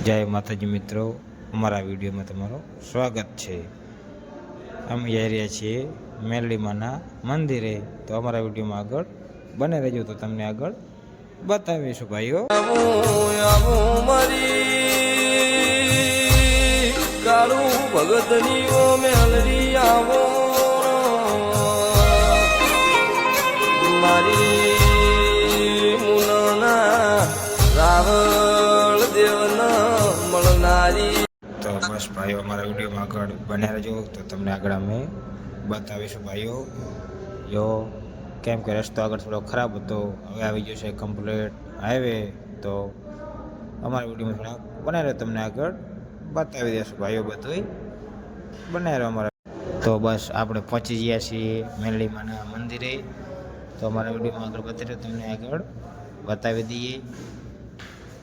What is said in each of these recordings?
જય માતાજી મિત્રો, અમારા વિડીયોમાં તમારું સ્વાગત છે। અમે જઈ રહ્યા છીએ મેલડીમાના મંદિરે, તો અમારા વિડીયોમાં આગળ બને રહેજો, તો તમને આગળ બતાવીશું ભાઈઓ। કાળું ભગતની ઓ મેલડી આવો મારી મુનના રાવળ દેવના મળનારી। તો બસ ભાઈઓ, અમારા વિડીયોમાં આગળ બને રહેજો, તો તમને આગળ અમે બતાવીશું ભાઈઓ। જો કેમ કે રસ્તો આગળ થોડો ખરાબ હતો, હવે આવી ગયો છે કમ્પ્લીટ હાઈવે, તો અમારા વિડીયોમાં થોડા બને રહે, તમને આગળ બતાવી દેશું ભાઈઓ, બધું બને રહે અમારા। તો બસ આપણે પહોંચી ગયા છીએ મેલડીમાના મંદિરે, તો અમારા વિડીયોમાં આગળ બતાવી તમને આગળ બતાવી દઈએ।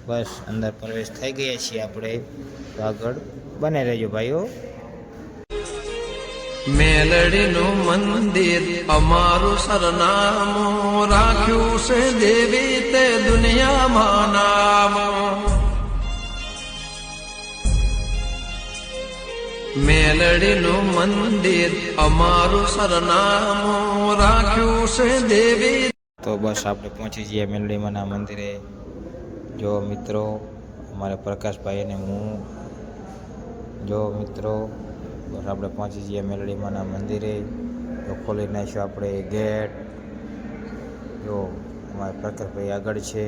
બસ અંદર પ્રવેશ થઈ ગયા છીએ આપણે, તો આગળ બને રહેજો ભાઈઓ। મેલડીનું મંદિર અમારું સરનામું રાખ્યું છે દેવી તે દુનિયામાં નામ। મેલડીનું મંદિર અમારું સરનામું રાખ્યું છે દેવી। તો બસ આપણે પહોંચી જઈએ મેલડીમાના મંદિરે। જો મિત્રો, અમારે પ્રકાશભાઈ અને હું, જો મિત્રો બસ આપણે પહોંચી જઈએ મેલડીમાના મંદિરે। તો ખોલી નાખ્યો આપણે ગેટ। જો અમારે પ્રકાશભાઈ આગળ છે,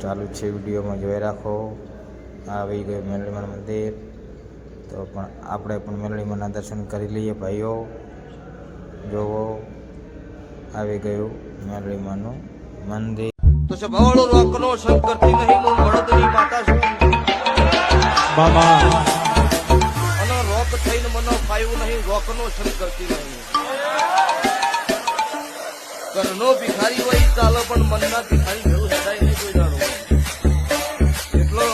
ચાલુ છે વિડીયોમાં જોઈ રાખો। આવી ગયું મેલડીમાનું મંદિર, તો પણ આપણે પણ મેલડીમાના દર્શન કરી લઈએ ભાઈઓ। જોવો, આવી ગયું મેલડીમાનું મંદિર। તો સભાવાળો રોકનો શંકરથી નહીં, હું વડોદરી માતા છું બાબા, અને રોક થઈને મને ફાયું નહીં, રોકનો શંકરથી નહીં। ઘરનો ભિખારી હોય ચાલો, પણ મનના ભિખારી જેવું સદાય નહીં કોઈ જાણો। એટલો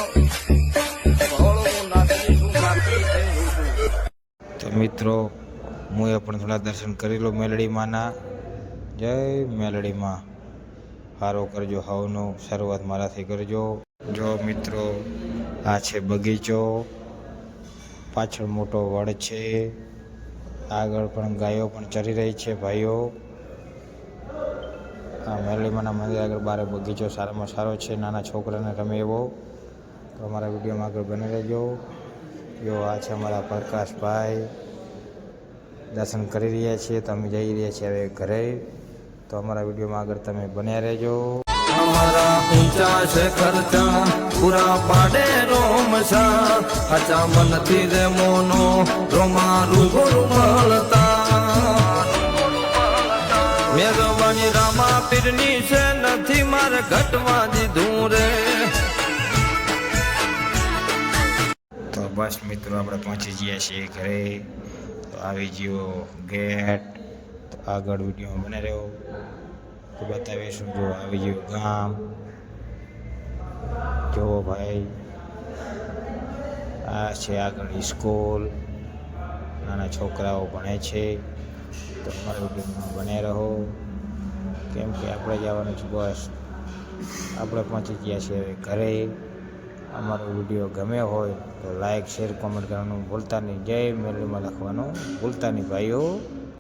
સભાવાળો હું નાચી છું, નાચી થઈને હું છું। તો મિત્રો, હું એ પણ થોડા દર્શન કરી લો મેલડીમાના। જય મેલડીમાં, સારો કરજો, હવનો શરૂઆત મારાથી કરજો। જો મિત્રો, આ છે બગીચો, પાછળ મોટો વડ છે, આગળ પણ ગાયો પણ ચરી રહી છે ભાઈઓ। આ મેલડીમાના મંદિર આગળ બારે બગીચો સારામાં સારો છે, નાના છોકરાને રમે એવો। તો અમારા વિડીયોમાં આગળ બની રહેજો। જો આ છે અમારા પ્રકાશભાઈ, દર્શન કરી રહ્યા છીએ, તો અમે જઈ રહ્યા છીએ હવે ઘરે। તો અમારા વિડીયોમાં આગળ તમે બન્યા રહેજો। અમારા ઊંચા છે ખર્ચા પૂરા પાડે રોમશા, અચા મનથી રે મોનો રોમા રૂબરૂ મળતા। મેરવાની રામા પીરની છે, નથી મારે ઘટવા દીધું રે। તો બસ મિત્રો, આપણે પહોંચી ગયા છીએ ઘરે। તો આવી ગયો ગેટ, તો આગળ વિડીયોમાં બને રહ્યો, તો બતાવીશું। જો આવી ગયું ગામ, જો ભાઈ આ છે આગળ સ્કૂલ, નાના છોકરાઓ ભણે છે। તો અમારા વિડીયોમાં બને રહો, કેમ કે આપણે જવાનું છે, બસ આપણે પહોંચી ગયા છીએ હવે ઘરે। અમારો વિડીયો ગમે હોય તો લાઈક, શેર, કોમેન્ટ કરવાનું ભૂલતા નહીં। જય મેલડીમાં લખવાનું ભૂલતા નહીં ભાઈઓ।